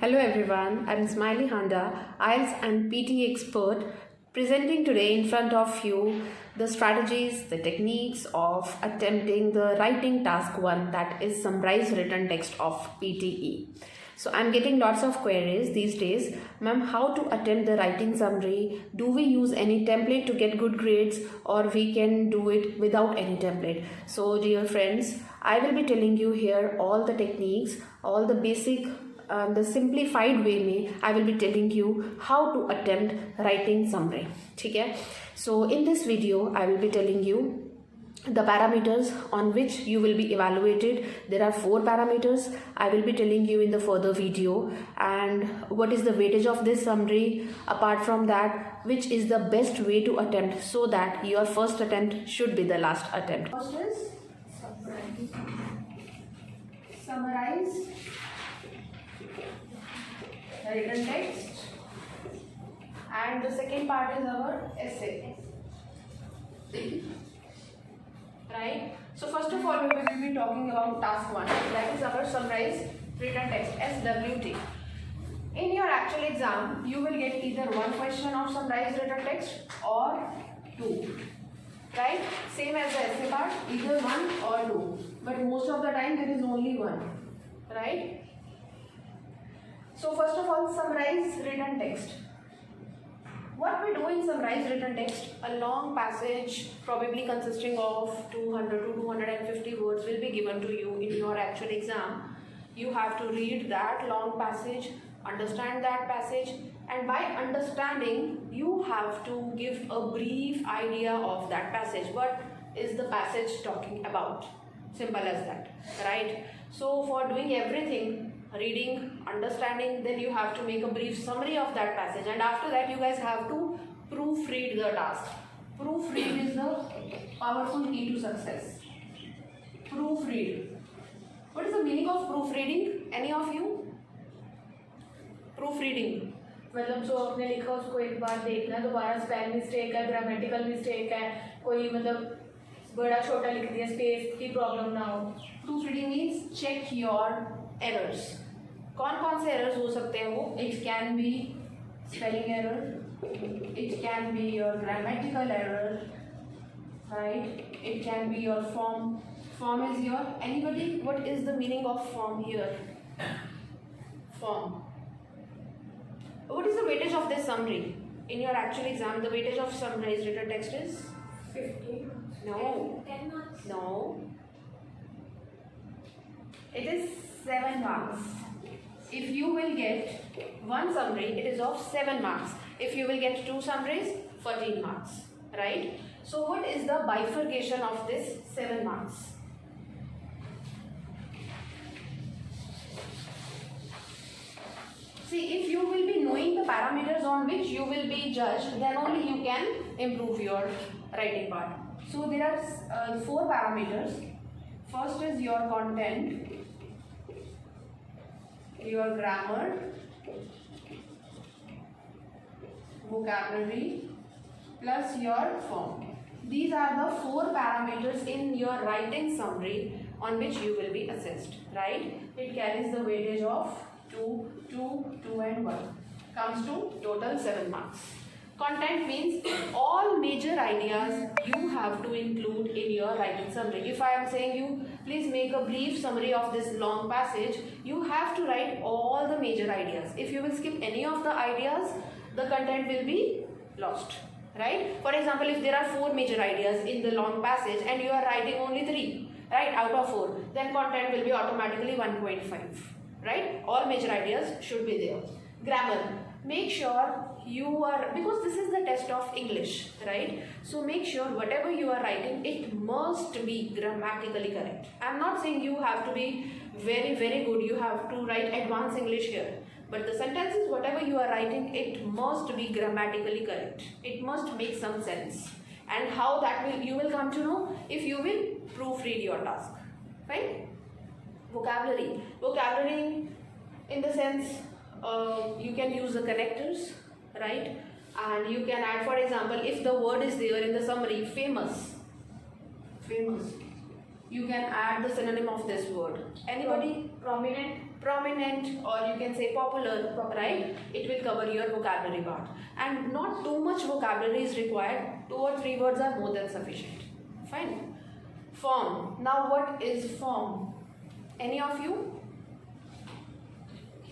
Hello everyone, I'm Smiley Handa, IELTS and PTE expert, presenting today in front of you the strategies, the techniques of attempting the writing task 1, that is summarize written text of PTE. So I'm getting lots of queries these days. Ma'am, how to attempt the writing summary? Do we use any template to get good grades, or we can do it without any template? So dear friends, I will be telling you here all the techniques, all the basic the simplified way में I will be telling you how to attempt writing summary. ठीक है? So in this video I will be telling you the parameters on which you will be evaluated. There are 4 parameters I will be telling you in the further video, and what is the weightage of this summary. Apart from that, which is the best way to attempt so that your first attempt should be the last attempt. First is summarize written text, and the second part is our essay. Right? So first of all, we will be talking about task 1, that is our summarize written text, SWT. In your actual exam, you will get either 1 question of summarized written text or 2. Right? Same as the essay part, either 1 or 2. But most of the time there is only 1. Right? So first of all, summarize written text. What we do in summarize written text, a long passage probably consisting of 200 to 250 words will be given to you in your actual exam. You have to read that long passage, understand that passage, and by understanding, you have to give a brief idea of that passage. What is the passage talking about? Simple as that, right? So for doing everything, reading, understanding, then you have to make a brief summary of that passage, and after that you guys have to proofread the task. Proofread is the powerful key to success. Proofread. What is the meaning of proofreading? Any of you? Proofreading. मतलब जो आपने लिखा उसको एक बार देखना, दोबारा spell mistake है, grammatical mistake है, कोई मतलब बड़ा छोटा लिख दिया, स्पेस की प्रॉब्लम ना हो. Proofreading means check your errors. कौन से errors हो सकते हैं वो? It can be spelling error, it can be your grammatical error, right? It can be your form. Form is your, anybody, what is the meaning of form here? Form. What is the weightage of this summary? In your actual exam, the weightage of summarized written text is 50. No. 10 marks. No. It is 7 marks. If you will get 1 summary, it is of 7 marks. If you will get 2 summaries, 14 marks. Right? So what is the bifurcation of this 7 marks? See, if you will be knowing the parameters on which you will be judged, then only you can improve your writing part. So there are 4 parameters. First is your content, your grammar, vocabulary, plus your form. These are the 4 parameters in your writing summary on which you will be assessed, right? It carries the weightage of 2, 2, 2 and 1. Comes to total 7 marks. Content means all major ideas you have to include in your writing summary. If I am saying you, please make a brief summary of this long passage, you have to write all the major ideas. If you will skip any of the ideas, the content will be lost. Right? For example, if there are 4 major ideas in the long passage and you are writing only 3, right, out of 4, then content will be automatically 1.5. Right? All major ideas should be there. Grammar. Make sure you are, because this is the test of English, right? So make sure whatever you are writing, it must be grammatically correct. I am not saying you have to be very good, you have to write advanced English here. But the sentences, whatever you are writing, it must be grammatically correct. It must make some sense. And how that will, you will come to know if you will proofread your task. Fine? Vocabulary. Vocabulary in the sense, you can use the connectors, right? And you can add, for example, if the word is there in the summary, famous, you can add the synonym of this word. Anybody? prominent, or you can say popular, right? It will cover your vocabulary part, and not too much vocabulary is required. 2 or 3 words are more than sufficient. Fine. Form. Now what is form? Any of you?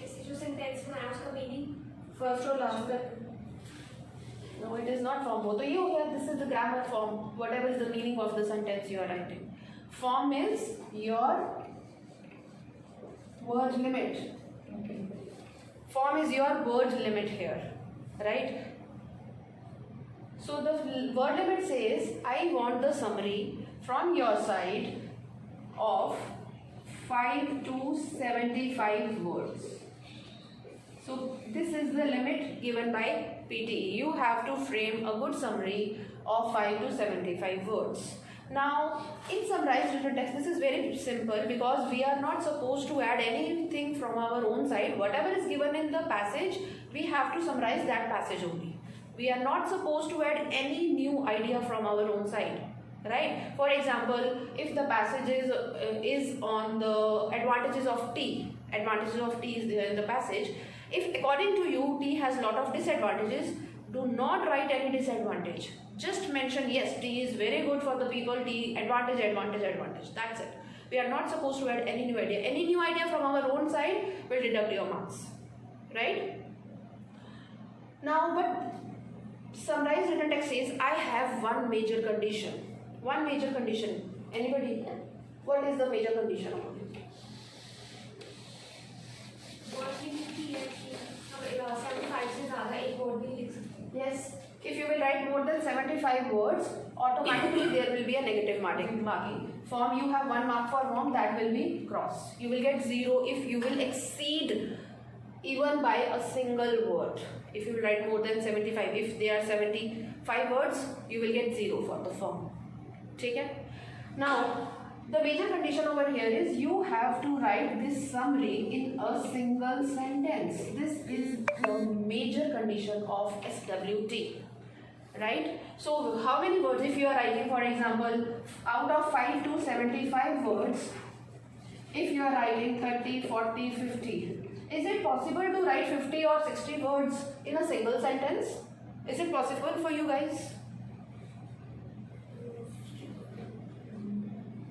ऐसे जो sentence बनाया उसका meaning first और last तक. No, it is not form. वो तो ये हो गया. This is the grammar form. Whatever is the meaning of the sentence you are writing. Form is your word limit. Okay. Form is your word limit here, right? So the word limit says, I want the summary from your side of 5 to 75 words. So this is the limit given by PTE. You have to frame a good summary of 5 to 75 words. Now, in summarized written text, this is very simple because we are not supposed to add anything from our own side. Whatever is given in the passage, we have to summarize that passage only. We are not supposed to add any new idea from our own side, right? For example, if the passage is on the advantages of tea, advantages of tea is there in the passage. If according to you, tea has lot of disadvantages, do not write any disadvantage. Just mention, yes, tea is very good for the people, tea, advantage, advantage, advantage. That's it. We are not supposed to add any new idea. Any new idea from our own side will deduct your marks, right? Now, but summarized written text says, I have one major condition. One major condition. Anybody? What is the major condition of it? Word की लिखी है कि अब 75 से ज़्यादा एक word नहीं लिख सकते. Yes. If you will write more than 75 words, automatically there will be a negative marking. Form, you have 1 mark for form, that will be cross. You will get 0 if you will exceed even by a single word. If you will write more than 75, if there are 75 words, you will get 0 for the form. Okay? Now, the major condition over here is you have to write this summary in a single sentence. This is the major condition of SWT. Right? So how many words, if you are writing, for example, out of 5 to 75 words, if you are writing 30, 40, 50, is it possible to write 50 or 60 words in a single sentence? Is it possible for you guys?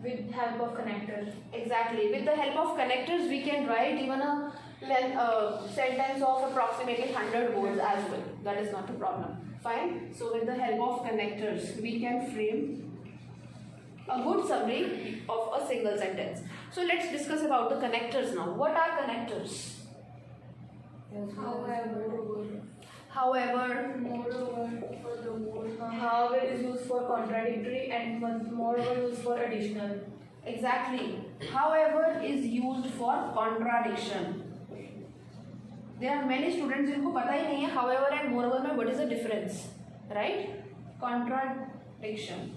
With help of connectors. Exactly. With the help of connectors, we can write even a sentence of approximately 100 words as well. That is not a problem. Fine. So with the help of connectors, we can frame a good summary of a single sentence. So let's discuss about the connectors now. What are connectors? However, However is used for contradictory and moreover used for additional. Exactly. However is used for contradiction. There are many students जिनको पता ही नहीं है however and moreover में what is the difference, right? Contradiction.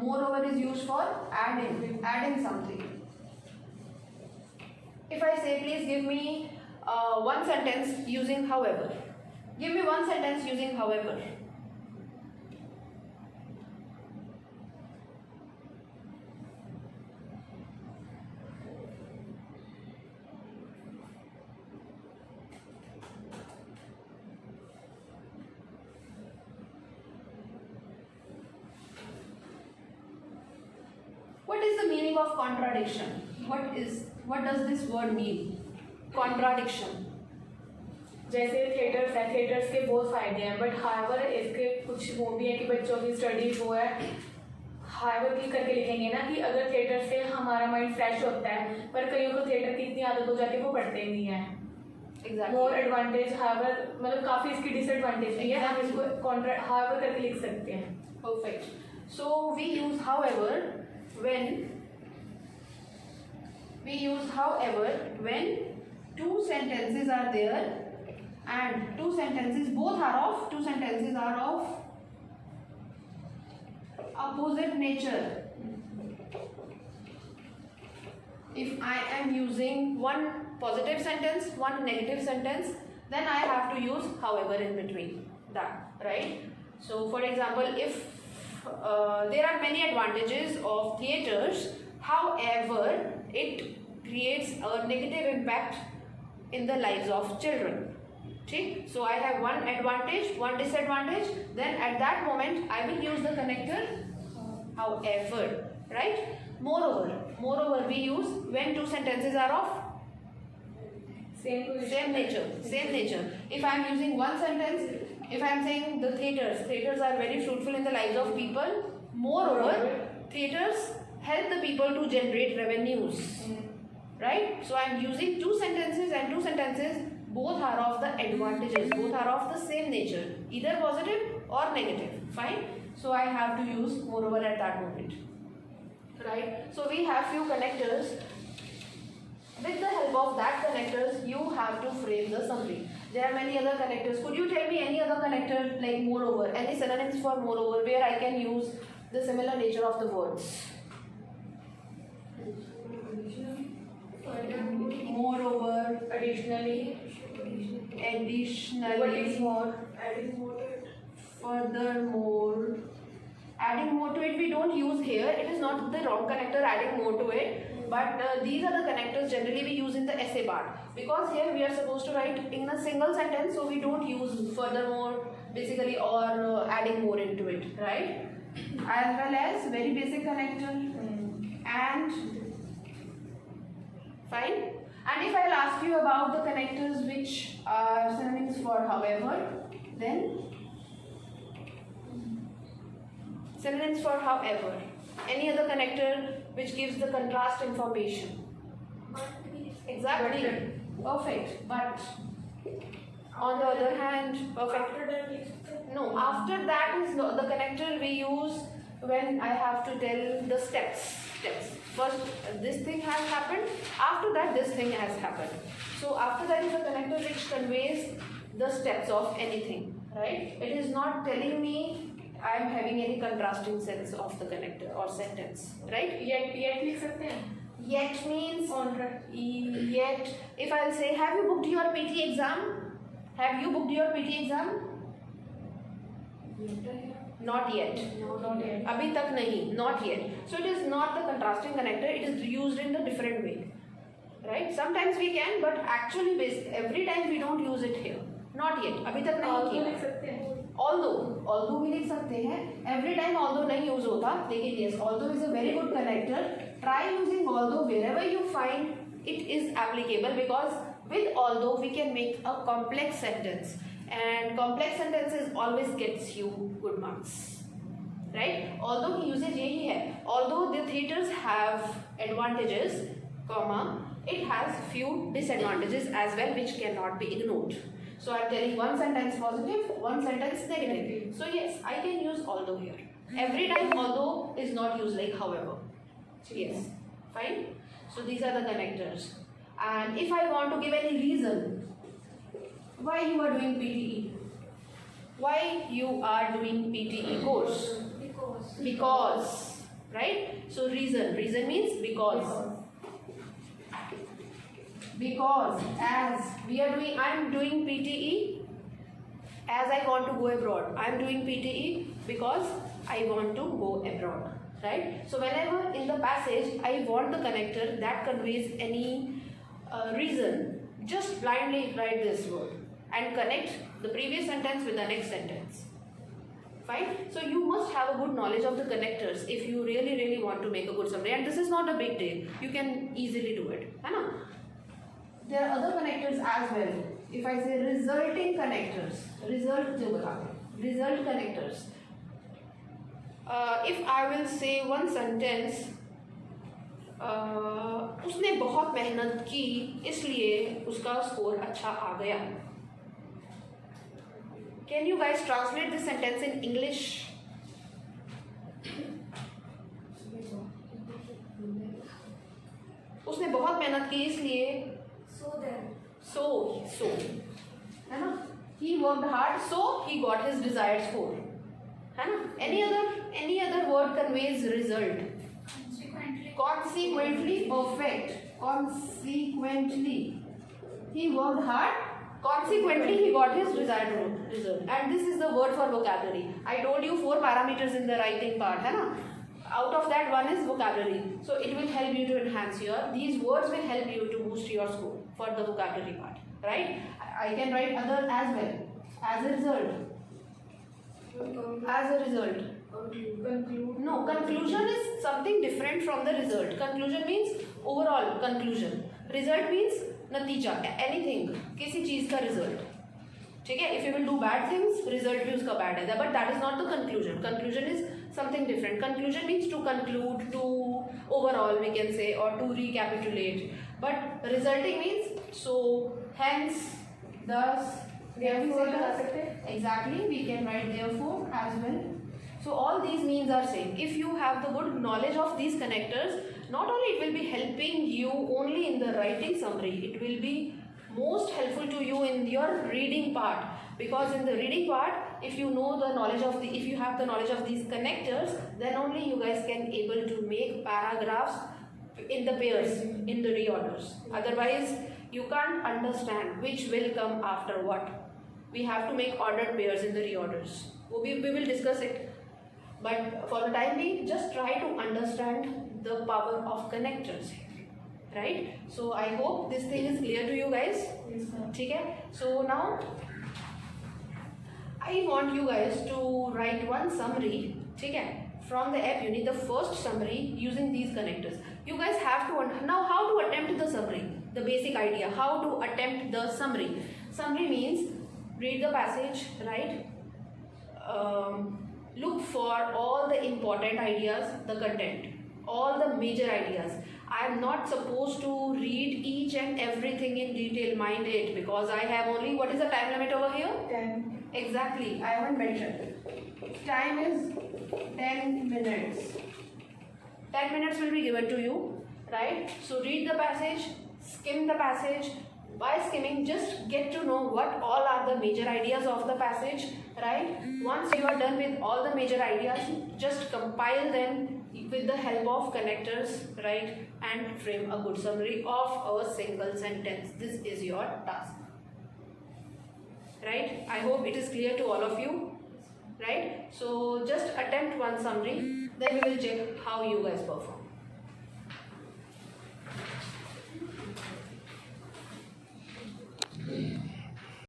Moreover is used for adding something. If I say, please give me one sentence using however. Give me one sentence using however. What is the meaning of contradiction? What does this word mean? Contradiction. जैसे theatres है, theatres के बहुत फायदे हैं, but however इसके कुछ वो भी है कि बच्चों की स्टडीज वो है, हाइवर क्लिक करके लिखेंगे ना कि अगर थिएटर से हमारा माइंड फ्रेश होता है, पर कईयों को थिएटर की इतनी आदत हो जाती है वो पढ़ते ही नहीं है. मोर एडवांटेज हाइवर, मतलब काफ़ी इसकी डिसएडवांटेज भी है, हम इसको हाइवर करके लिख सकते हैं. Perfect. So we use however when two sentences are there and two sentences are of opposite nature. If I am using one positive sentence, one negative sentence, then I have to use however in between that, right? So for example, if there are many advantages of theaters, however it creates a negative impact in the lives of children. ठीक, so I have one advantage, one disadvantage, then at that moment I will use the connector however, right? Moreover we use when two sentences are of same nature. If I am using one sentence, if I am saying the theaters are very fruitful in the lives of people, moreover theaters help the people to generate revenues, right? So I am using two sentences, and two sentences both are of the advantages, both are of the same nature, either positive or negative. Fine, so I have to use moreover at that moment, right? So we have few connectors. With the help of that connectors, you have to frame the summary. There are many other connectors. Could you tell me any other connector like moreover, any synonyms for moreover where I can use the similar nature of the words? Moreover, additionally, what is more, furthermore. Adding more to it we don't use here. It is not the wrong connector, adding more to it, but these are the connectors generally we use in the essay part, because here we are supposed to write in a single sentence, so we don't use furthermore basically or adding more into it, right? As well as very basic connector and fine. And if I'll ask you about the connectors which are synonyms for however, then synonyms for however, any other connector which gives the contrast information. Exactly, perfect. But on the other hand, perfect. No, after that is no, the connector we use when I have to tell the steps. First this thing has happened, after that this thing has happened. So after that is a connector which conveys the steps of anything, right? It is not telling me I am having any contrasting sense of the connector or sentence, right? Yet लिख सकते हैं. Yet means On. yet. If I'll say, have you booked your PT exam? Have you booked your PT exam? Not yet. Not yet. अभी तक नहीं. Not yet. So it is not the contrasting connector. It is used in a different way, right? Sometimes we can, but actually every time we don't use it here. Not yet. अभी तक नहीं किया. लिख सकते हैं. Although भी लिख सकते हैं. Every time although नहीं use होता, लेकिन yes, although is a very good connector. Try using although wherever you find it is applicable, because with although we can make a complex sentence, and complex sentences always gets you good marks, right? Although की usage यही है. Although the theaters have advantages, comma, it has few disadvantages as well which cannot be ignored. So I am telling one sentence positive, one sentence negative. So yes, I can use although here. Every time although is not used like however. Yes, fine. So these are the connectors. And if I want to give any reason why you are doing PTE, why you are doing PTE course? Because, right? So reason means because. Because as we are doing, I am doing PTE as I want to go abroad. I am doing PTE because I want to go abroad, right? So whenever in the passage I want the connector that conveys any reason, just blindly write this word and connect the previous sentence with the next sentence. Fine. So you must have a good knowledge of the connectors if you really want to make a good summary, and this is not a big deal. You can easily do it, है ना? There are other connectors as well. If I say resulting connectors, result connectors. If I will say one sentence, उसने बहुत मेहनत की इसलिए उसका score अच्छा आ गया. Can you guys translate this sentence in English? उसने बहुत मेहनत की इसलिए so है ना? He worked hard, so he got his desired score. है ना? Any other word conveys result. Consequently, perfect. Consequently, he worked hard. Consequently, he got his desired result. And this is the word for vocabulary. I told you 4 parameters in the writing part, है ना? Out of that, one is vocabulary. So it will help you to enhance these words will help you to boost your score for the vocabulary part, right? I can write other as well. As a result. As a result. Conclude. No, conclusion is something different from the result. Conclusion means overall conclusion. Result means natija, anything, किसी चीज का result. ठीक है? If you will do bad things, result भी उसका bad है. But that is not the conclusion. Conclusion is something different. Conclusion means to conclude, to overall we can say, or to recapitulate. But resulting means so, hence, thus, Therefore लगा सकते हैं. Exactly, we can write therefore as well. So all these means are same. If you have the good knowledge of these connectors, not only it will be helping you only in the writing summary, it will be most helpful to you in your reading part. Because in the reading part, if you know the knowledge of if you have the knowledge of these connectors, then only you guys can able to make paragraphs in the pairs, in the reorders. Otherwise, you can't understand which will come after what. We have to make ordered pairs in the reorders. We will discuss it. But for the time being, just try to understand the power of connectors, right? So I hope this thing is clear to you guys. Okay? So now I want you guys to write one summary, okay, from the app unit, the first summary using these connectors. You guys have to now how to attempt the summary, the basic idea, how to attempt the summary. Summary means read the passage, right? Look for all the important ideas, the content, all the major ideas. I am not supposed to read each and everything in detail, mind it, because I have only, what is the time limit over here? 10. Exactly, I haven't mentioned. Time is 10 minutes. 10 minutes will be given to you, right? So read the passage, skim the passage. By skimming, just get to know what all are the major ideas of the passage, right? Once you are done with all the major ideas, just compile them with the help of connectors, right? And frame a good summary of a single sentence. This is your task, right? I hope it is clear to all of you, right? So just attempt one summary, then we will check how you guys perform.